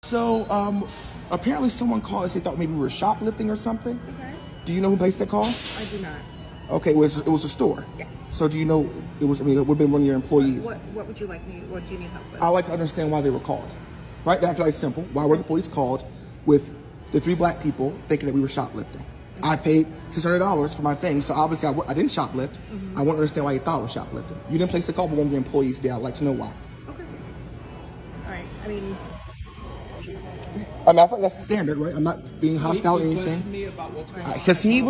So, apparently someone called us. They thought maybe we were shoplifting or something. Okay. Do you know who placed that call? I do not. Okay, it was a store. Yes. So do you know it was? I mean, it would have been one of your employees. What would you like me? What do you need help with? I'd like to understand why they were called. Right? That's very simple. Why were the police called with the 3 black people thinking that we were shoplifting? I paid $600 for my thing, so obviously I didn't shoplift. I want to understand why you thought I was shoplifting. You didn't place the call, but one of your employees did. I'd like to know why. Okay. All right. I mean, I think that's standard, right? I'm not being hostile or anything. Because he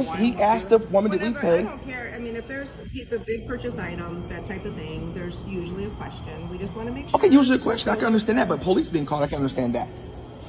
asked the woman, did we whatever. pay? I don't care. I mean, if there's the big purchase items, that type of thing, there's usually a question. We just want to make sure. Okay, usually a question. I can understand that, but police being called, I can understand that.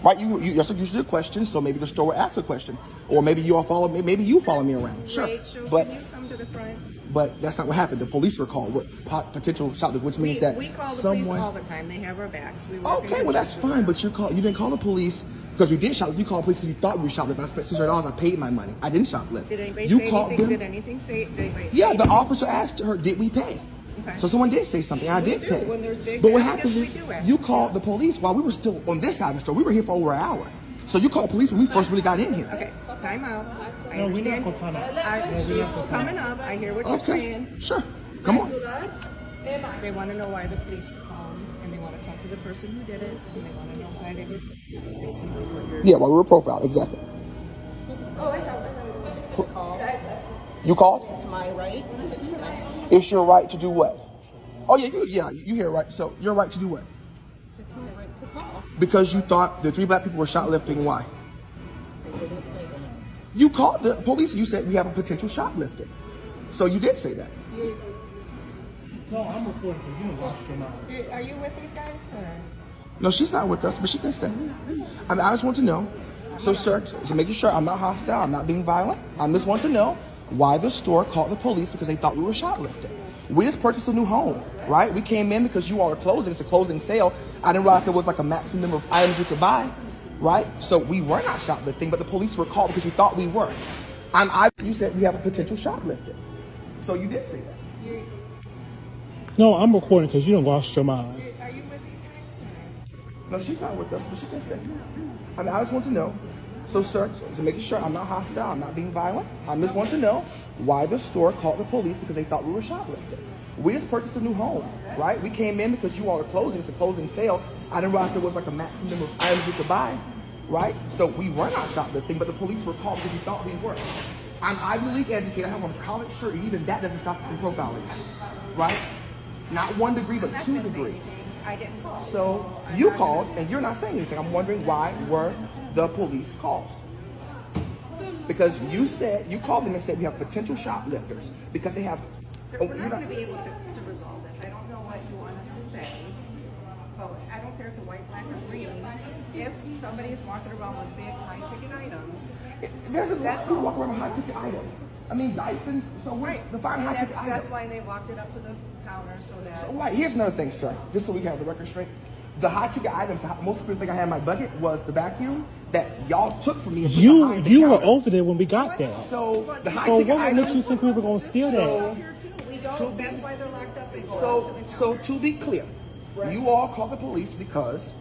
Right? That's usually a question, so maybe the store will ask a question. Or maybe you all follow me, maybe you follow me around. Sure. Rachel, but can you come to the front? But that's not what happened. The police were called with potential shoplifting, which means that we call the someone. police all the time. They have our backs. We work Okay, well that's fine, but you didn't call the police because we did shoplift. You called the police because you thought we were shoplifting. I spent $600. I paid my money. I didn't shoplift. Did anybody You say called anything? them. Did anything say? Did anybody say Yeah, the anything? officer asked her, "Did we pay?" Okay. So someone did say something. I did do. pay. When there's big But what baskets, happened is we do ask. you called the police while we were still on this side of the store. We were here for over an hour. So you called the police when we first really got in here. Okay, time out. I No, we're not understand. gonna time out. She's coming up. I hear what you're Okay, saying. sure. Come on. They want to know why the police were called, and they want to talk to the person who did it, and they want to know why they were. It seems like you're. Yeah, while we were profiled, exactly. Oh, I have call. You called? It's my right. It's your right to do what? Oh yeah, you hear right. So your right to do what? It's my right to call. Because you thought the 3 black people were shoplifting. Why? I didn't say that. You called the police. You said we have a potential shoplifting. So you did say that. No, I'm recording because you done lost your mind. Are you with these guys? Or? No, she's not with us, but she can stay. I mean, I just want to know. So, sir, to make sure I'm not hostile, I'm not being violent. I just want to know why the store called the police because they thought we were shoplifting. We just purchased a new home, right? We came in because you all are closing. It's a closing sale. I didn't realize there was like a maximum number of items you could buy, right? So we were not shoplifting, but the police were called because you thought we were. You said we have a potential shoplifting. So you did say that. No, I'm recording because you done lost your mind. Are you with these guys? No, she's not with us, but she can stay. I mean, I just want to know. So, sir, to make sure I'm not hostile, I'm not being violent. I just want to know why the store called the police because they thought we were shoplifting. We just purchased a new home, right? We came in because you all are closing. It's a closing sale. I didn't realize there was like a maximum number of items you could buy, right? So we were not shoplifting, but the police were called because you thought we were. I'm Ivy League educated. I have on a college shirt. Even that doesn't stop us from profiling, right? Not 1 degree, but 2 degrees. I didn't call. So you called, and you're not saying anything. I'm wondering why were the police called? Because you called them and said we have potential shoplifters because they have. We're not going to be able to resolve this. I don't know what you want us to say, but I don't care if the white, black, or green. If somebody's walking around with big, high-ticket items, There's a lot of people walking around with high-ticket items. I mean, Dysons. So what? The fine high-ticket items. that's why they walked it up to the counter so that. So right, here's another thing, sir. Just so we can have the record straight. The high-ticket items, the most people think I had in my bucket was the vacuum that y'all took from me. And put behind the You were counter. over there when we got there. So the So high-ticket what items. make you think we were going to steal that? Here too. We don't. That's why they're locked up. They go So to be clear, you all called the police because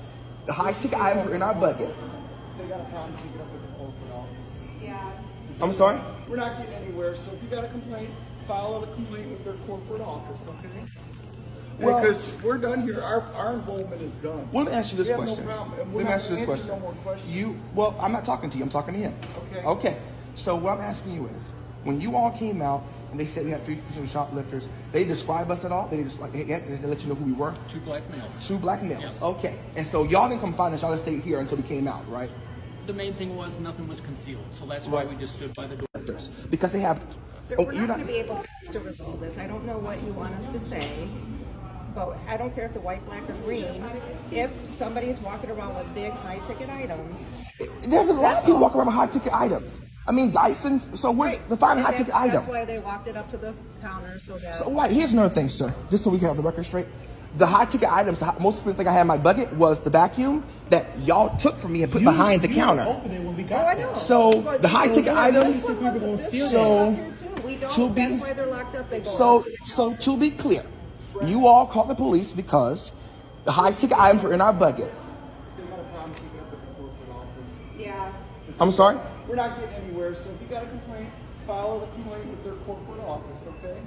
the high-ticket items were in our bucket. They got a problem keeping up with the corporate office. Yeah. I'm sorry? We're not getting anywhere, so if you got a complaint, file a complaint with their corporate office, okay? Well- Because we're done here, our involvement is done. Well, let me ask you this We have no question. problem, and Let we're me not ask you this gonna answer question. no more questions. Well, I'm not talking to you. I'm talking to him. Okay. Okay. So what I'm asking you is, when you all came out and they said we had 3 potential shoplifters, they describe us at all? They just like they let you know who we were? 2 black males. 2 black males. Yes. Okay. And so y'all didn't come find us. Y'all just stayed here until we came out, right? The main thing was nothing was concealed, so that's why we just stood by the door. Because they have. We're not going to be able to resolve this. I don't know what you want us to say, but I don't care if the white, black, or green. If somebody's walking around with big, high-ticket items, There's a lot of people walking around with high-ticket items. I mean, Dysons. So we're the fine and high-ticket item. that's why they walked it up to the counter so that. So right, here's another thing, sir. Just so we can have the record straight. The high-ticket items, most people think I had in my bucket was the vacuum that y'all took from me and put behind the counter. You were over there when we Oh, got I there. know. So But the high-ticket items. think we were gonna steal So We don't. to be- That's why they're locked up. They go. So to be clear, you all called the police because the high-ticket items were in our bucket. They got a problem keeping up up at the corporate office. Yeah. I'm sorry? We're not getting anywhere, so if you got a complaint, file the complaint with their corporate office, okay?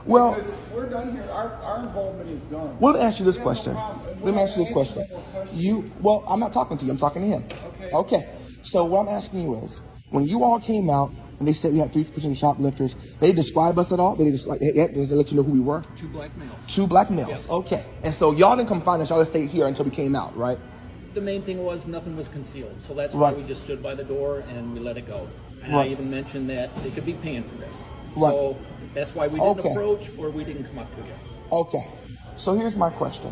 Well, Because we're done here. Our involvement is done. well, let me ask you this We have no question. problem. And Let me we're ask you this not question. answering more questions. Well, I'm not talking to you. I'm talking to him. Okay. Okay. So what I'm asking you is, when you all came out and they said we had 3 potential shoplifters, they describe us at all? They just they let you know who we were? 2 black males. 2 black males. Yes. Okay. And so y'all didn't come find us. Y'all just stayed here until we came out, right? The main thing was nothing was concealed, so that's why Right. we just stood by the door and we let it go. And Right. I even mentioned that they could be paying for this. Right. So that's why we didn't Okay. approach or we didn't come up to you. Okay. So here's my question.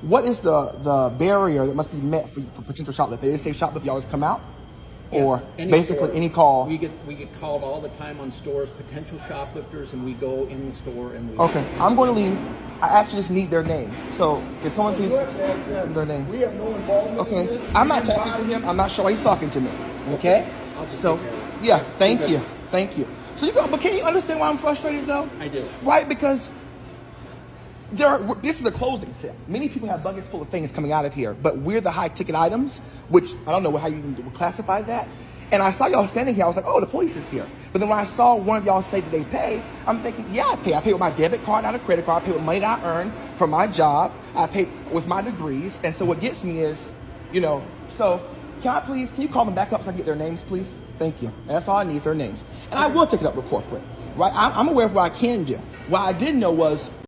What is the barrier that must be met for potential shoplifters? They just say shoplift, y'all just come out? Or Yes, any basically store. any call? We get called all the time on stores, potential shoplifters, and we go in the store and we. Okay, I'm going to leave. I actually just need their names. So can someone please You have to ask them. their names? We have no involvement in Okay, this. I'm not We talking to advise- him. I'm not sure why he's talking to me. Okay, I'll just so take care of yeah, thank you, thank you. So you go, but can you understand why I'm frustrated though? I do. Right, because this is a closing sale. Many people have buckets full of things coming out of here, but we're the high ticket items, which I don't know how you would classify that. And I saw y'all standing here. I was like, oh, the police is here. But then when I saw one of y'all say that they pay, I'm thinking, yeah, I pay. I pay with my debit card, not a credit card. I pay with money that I earn from my job. I pay with my degrees. And so what gets me is, so can you call them back up so I can get their names, please? Thank you. And that's all I need is their names. And I will take it up with corporate, right? I'm aware of what I can do. What I didn't know was